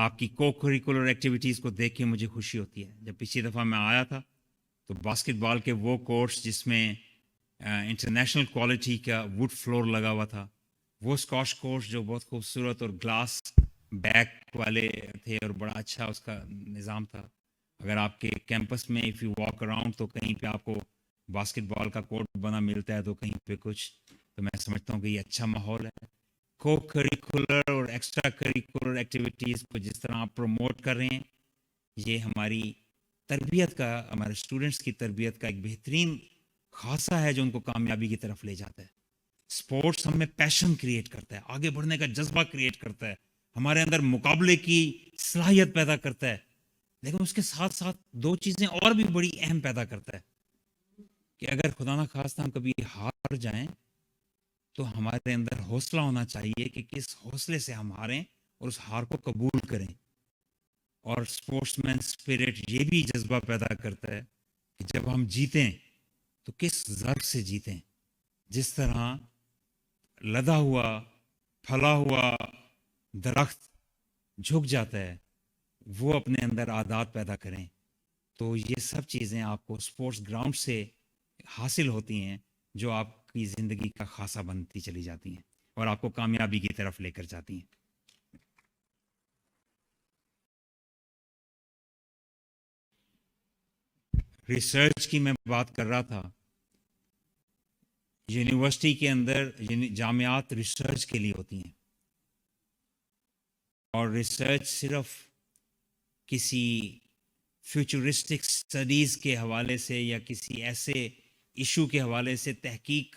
آپ کی کو کریکولر ایکٹیویٹیز کو دیکھ کے مجھے خوشی ہوتی ہے. جب پچھلی دفعہ میں آیا تھا تو باسکٹ بال کے وہ کورٹس جس میں انٹرنیشنل کوالٹی کا ووڈ فلور لگا ہوا تھا، وہ اسکواش کورس جو بہت خوبصورت اور گلاس بیک والے تھے اور بڑا اچھا اس کا نظام تھا. اگر آپ کے کیمپس میں اف یو واک اراؤنڈ تو کہیں پہ آپ کو باسکٹ بال کا کورٹ بنا ملتا ہے تو کہیں پہ کچھ، تو میں سمجھتا ہوں کہ یہ اچھا ماحول ہے. کو کریکولر اور ایکسٹرا کریکولر ایکٹیویٹیز کو جس طرح آپ پروموٹ کر رہے ہیں، یہ ہماری تربیت کا، ہمارے اسٹوڈنٹس کی تربیت کا ایک بہترین خاصہ ہے جو ان کو کامیابی کی طرف لے جاتا ہے. اسپورٹس ہم میں پیشن کریٹ کرتا ہے، آگے بڑھنے کا جذبہ کریٹ کرتا ہے، ہمارے اندر مقابلے کی صلاحیت پیدا کرتا ہے. لیکن اس کے ساتھ ساتھ دو چیزیں اور بھی بڑی اہم پیدا کرتا ہے کہ اگر خدا نہ خواستہ ہم کبھی ہار جائیں تو ہمارے اندر حوصلہ ہونا چاہیے کہ کس حوصلے سے ہم ہاریں اور اس ہار کو قبول کریں. اور اسپورٹس مین اسپرٹ یہ بھی جذبہ پیدا کرتا ہے کہ جب ہم جیتیں تو کس ضرب سے جیتیں. جس طرح لدا ہوا پھلا ہوا درخت جھک جاتا ہے، وہ اپنے اندر عادات پیدا کریں. تو یہ سب چیزیں آپ کو اسپورٹس گراؤنڈ سے حاصل ہوتی ہیں جو آپ کی زندگی کا خاصہ بنتی چلی جاتی ہیں اور آپ کو کامیابی کی طرف لے کر جاتی ہیں. ریسرچ کی میں بات کر رہا تھا. یونیورسٹی کے اندر جامعات ریسرچ کے لیے ہوتی ہیں، اور ریسرچ صرف کسی فیوچرسٹک سٹڈیز کے حوالے سے یا کسی ایسے ایشو کے حوالے سے تحقیق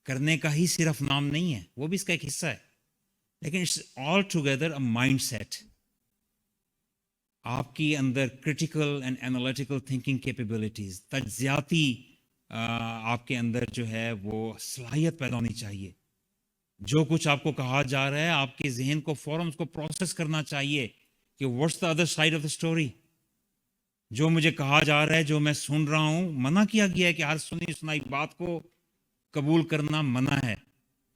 کرنے کا ہی صرف نام نہیں ہے، وہ بھی اس کا ایک حصہ ہے، لیکن it's all together a mind set. آپ کی اندر critical and analytical thinking capabilities, تجزیاتی آپ کے اندر جو ہے وہ صلاحیت پیدا ہونی چاہیے. جو کچھ آپ کو کہا جا رہا ہے آپ کے ذہن کو فوراً اس کو پروسیس کرنا چاہیے کہ what's the other side of the story. جو مجھے کہا جا رہا ہے، جو میں سن رہا ہوں، منع کیا گیا ہے کہ ہر سنی سنائی بات کو قبول کرنا منع ہے.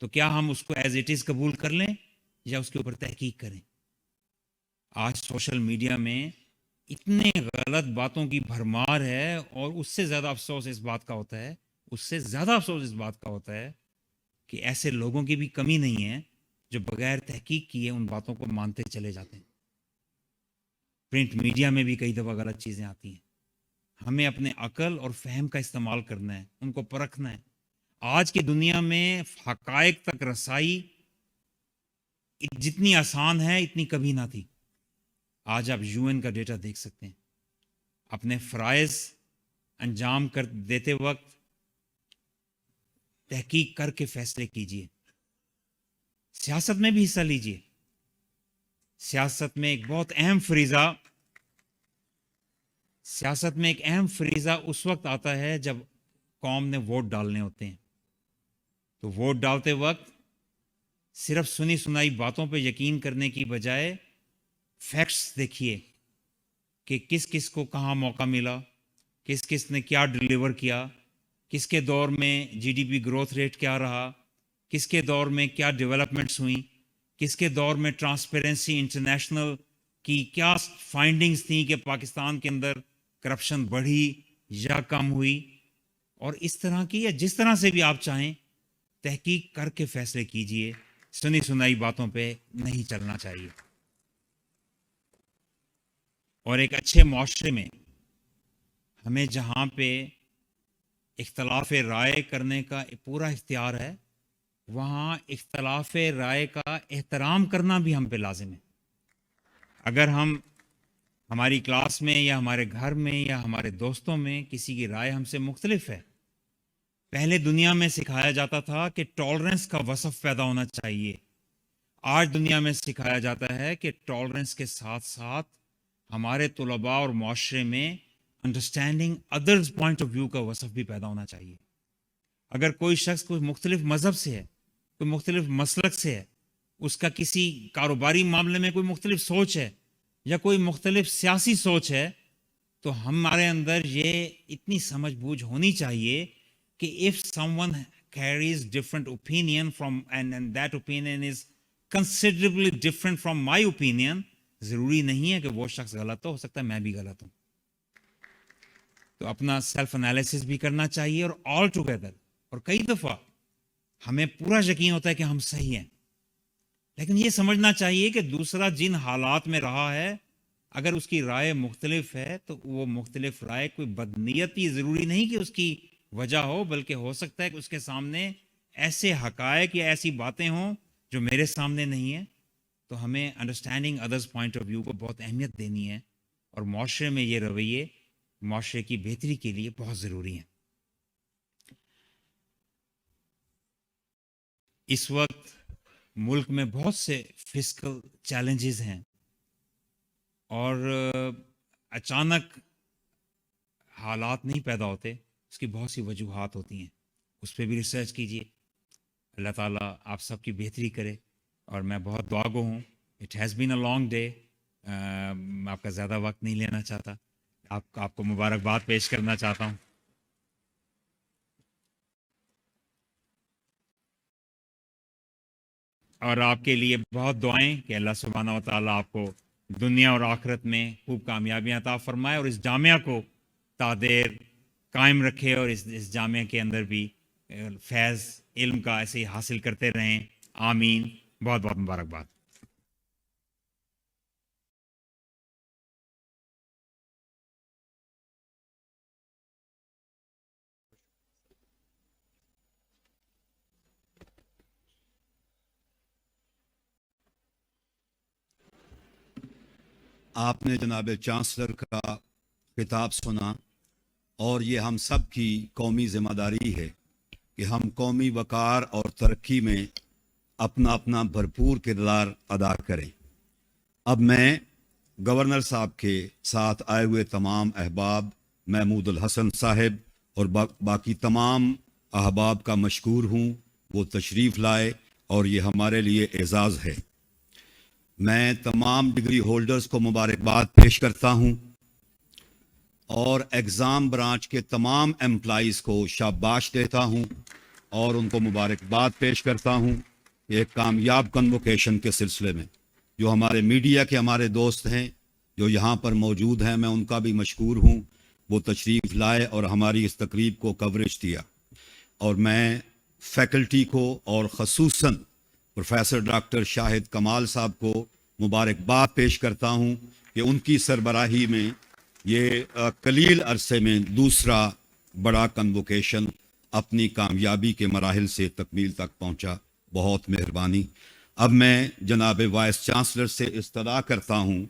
تو کیا ہم اس کو ایز اٹ از قبول کر لیں یا اس کے اوپر تحقیق کریں؟ آج سوشل میڈیا میں اتنے غلط باتوں کی بھرمار ہے، اور اس سے زیادہ افسوس اس بات کا ہوتا ہے، اس سے زیادہ افسوس اس بات کا ہوتا ہے کہ ایسے لوگوں کی بھی کمی نہیں ہے جو بغیر تحقیق کیے ان باتوں کو مانتے چلے جاتے ہیں. پرنٹ میڈیا میں بھی کئی دفعہ غلط چیزیں آتی ہیں. ہمیں اپنے عقل اور فہم کا استعمال کرنا ہے، ان کو پرکھنا ہے. آج کی دنیا میں حقائق تک رسائی جتنی آسان ہے اتنی کبھی نہ تھی. آج آپ یو این کا ڈیٹا دیکھ سکتے ہیں. اپنے فرائض انجام کر دیتے وقت تحقیق کر کے فیصلے کیجیے. سیاست میں بھی حصہ لیجیے. سیاست میں ایک بہت اہم فریضہ اس وقت آتا ہے جب قوم نے ووٹ ڈالنے ہوتے ہیں. تو ووٹ ڈالتے وقت صرف سنی سنائی باتوں پہ یقین کرنے کی بجائے فیکٹس دیکھیے کہ کس کس کو کہاں موقع ملا، کس کس نے کیا ڈیلیور کیا، کس کے دور میں G D P growth rate کیا رہا، کس کے دور میں کیا ڈیولپمنٹس ہوئیں، کس کے دور میں ٹرانسپیرنسی انٹرنیشنل کی کیا فائنڈنگز تھیں کہ پاکستان کے اندر کرپشن بڑھی یا کم ہوئی. اور اس طرح کی یا جس طرح سے بھی آپ چاہیں تحقیق کر کے فیصلے کیجئے. سنی سنائی باتوں پہ نہیں چلنا چاہیے. اور ایک اچھے معاشرے میں ہمیں جہاں پہ اختلاف رائے کرنے کا پورا اختیار ہے، وہاں اختلاف رائے کا احترام کرنا بھی ہم پہ لازم ہے. اگر ہماری کلاس میں یا ہمارے گھر میں یا ہمارے دوستوں میں کسی کی رائے ہم سے مختلف ہے، پہلے دنیا میں سکھایا جاتا تھا کہ ٹالرنس کا وصف پیدا ہونا چاہیے. آج دنیا میں سکھایا جاتا ہے کہ ٹالرنس کے ساتھ ساتھ ہمارے طلباء اور معاشرے میں understanding others point of view کا وصف بھی پیدا ہونا چاہیے. اگر کوئی شخص کوئی مختلف مذہب سے ہے، کوئی مختلف مسلک سے ہے، اس کا کسی کاروباری معاملے میں کوئی مختلف سوچ ہے یا کوئی مختلف سیاسی سوچ ہے، تو ہمارے اندر یہ اتنی سمجھ بوجھ ہونی چاہیے کہ if someone carries different opinion from and that opinion is considerably different from my opinion, ضروری نہیں ہے کہ وہ شخص غلط ہو سکتا ہے میں بھی غلط ہوں. تو اپنا سیلف انالیسس بھی کرنا چاہیے اور آل ٹوگیدر. اور کئی دفعہ ہمیں پورا یقین ہوتا ہے کہ ہم صحیح ہیں، لیکن یہ سمجھنا چاہیے کہ دوسرا جن حالات میں رہا ہے اگر اس کی رائے مختلف ہے تو وہ مختلف رائے کوئی بدنیتی ضروری نہیں کہ اس کی وجہ ہو، بلکہ ہو سکتا ہے کہ اس کے سامنے ایسے حقائق یا ایسی باتیں ہوں جو میرے سامنے نہیں ہیں. تو ہمیں understanding others point of view کو بہت اہمیت دینی ہے، اور معاشرے میں یہ رویے معاشرے کی بہتری کے لیے بہت ضروری ہیں. اس وقت ملک میں بہت سے فسکل چیلنجز ہیں، اور اچانک حالات نہیں پیدا ہوتے، اس کی بہت سی وجوہات ہوتی ہیں. اس پہ بھی ریسرچ کیجیے. اللہ تعالیٰ آپ سب کی بہتری کرے، اور میں بہت دعا گو ہوں. It has been a long day. میں آپ کا زیادہ وقت نہیں لینا چاہتا. آپ کو مبارکباد پیش کرنا چاہتا ہوں. اور آپ کے لیے بہت دعائیں کہ اللہ سبحانہ و تعالیٰ آپ کو دنیا اور آخرت میں خوب کامیابیاں عطا فرمائے، اور اس جامعہ کو تعدیر قائم رکھے، اور اس جامعہ کے اندر بھی فیض علم کا ایسے ہی حاصل کرتے رہیں. آمین. بہت بہت مبارکباد. آپ نے جناب چانسلر کا خطاب سنا، اور یہ ہم سب کی قومی ذمہ داری ہے کہ ہم قومی وقار اور ترقی میں اپنا اپنا بھرپور کردار ادا کریں. اب میں گورنر صاحب کے ساتھ آئے ہوئے تمام احباب، محمود الحسن صاحب اور باقی تمام احباب کا مشکور ہوں. وہ تشریف لائے اور یہ ہمارے لیے اعزاز ہے. میں تمام ڈگری ہولڈرز کو مبارکباد پیش کرتا ہوں، اور ایگزام برانچ کے تمام امپلائیز کو شاباش دیتا ہوں اور ان کو مبارکباد پیش کرتا ہوں ایک کامیاب کنووکیشن کے سلسلے میں. جو ہمارے میڈیا کے ہمارے دوست ہیں جو یہاں پر موجود ہیں، میں ان کا بھی مشکور ہوں. وہ تشریف لائے اور ہماری اس تقریب کو کوریج دیا. اور میں فیکلٹی کو اور خصوصاً پروفیسر ڈاکٹر شاہد کمال صاحب کو مبارکباد پیش کرتا ہوں کہ ان کی سربراہی میں یہ قلیل عرصے میں دوسرا بڑا کنووکیشن اپنی کامیابی کے مراحل سے تکمیل تک پہنچا. بہت مہربانی. اب میں جناب وائس چانسلر سے استدعا کرتا ہوں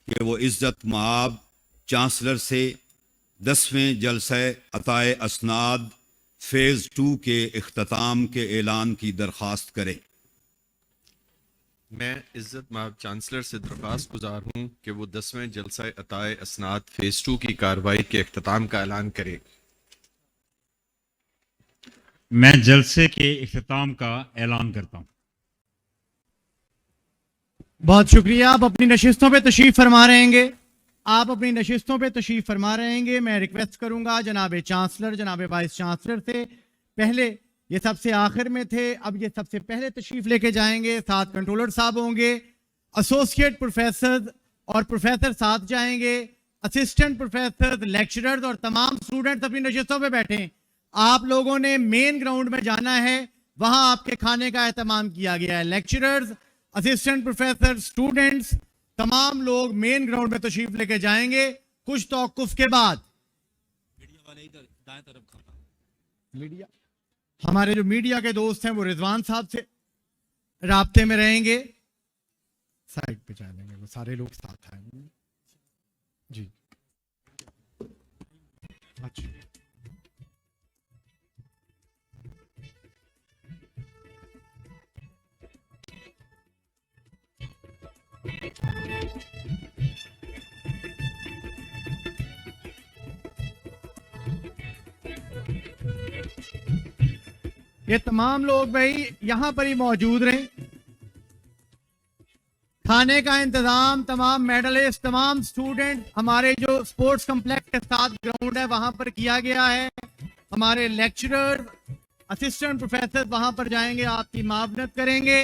کہ وہ عزت مآب چانسلر سے 10ویں جلسہ عطائے اسناد فیز 2 کے اختتام کے اعلان کی درخواست کریں. میں عزت مآب چانسلر سے درخواست گزار ہوں کہ وہ 10ویں جلسہ عطائے اسناد فیز 2 کی کارروائی کے اختتام کا اعلان کریں. میں جلسے کے اختتام کا اعلان کرتا ہوں. بہت شکریہ. آپ اپنی نشستوں پہ تشریف فرما رہیں گے. آپ اپنی نشستوں پہ تشریف فرما رہیں گے. میں ریکویسٹ کروں گا جناب چانسلر، جناب وائس چانسلر سے، پہلے یہ سب سے آخر میں تھے، اب یہ سب سے پہلے تشریف لے کے جائیں گے. ساتھ کنٹرولر صاحب ہوں گے، ایسوسیٹ پروفیسر اور پروفیسر ساتھ جائیں گے، اسسٹنٹ پروفیسر، لیکچررز اور تمام اسٹوڈنٹس اپنی نشستوں پہ بیٹھیں. آپ لوگوں نے مین گراؤنڈ میں جانا ہے، وہاں آپ کے کھانے کا اہتمام کیا گیا ہے. لیکچررز، اسسٹنٹ پروفیسر، اسٹوڈنٹس، تمام لوگ مین گراؤنڈ میں تشریف لے کے جائیں گے. کچھ توقف کے بعد میڈیا ہمارے جو میڈیا کے دوست ہیں وہ رضوان صاحب سے رابطے میں رہیں گے. سائڈ پہ چلیں گے، وہ سارے لوگ ساتھ آئیں گے. جی اچھا. یہ تمام لوگ بھائی یہاں پر ہی موجود رہیں. کھانے کا انتظام تمام میڈلسٹ، تمام سٹوڈنٹ ہمارے جو سپورٹس کمپلیکس کے ساتھ گراؤنڈ ہے وہاں پر کیا گیا ہے. ہمارے لیکچرر، اسسٹنٹ پروفیسر وہاں پر جائیں گے، آپ کی معاونت کریں گے.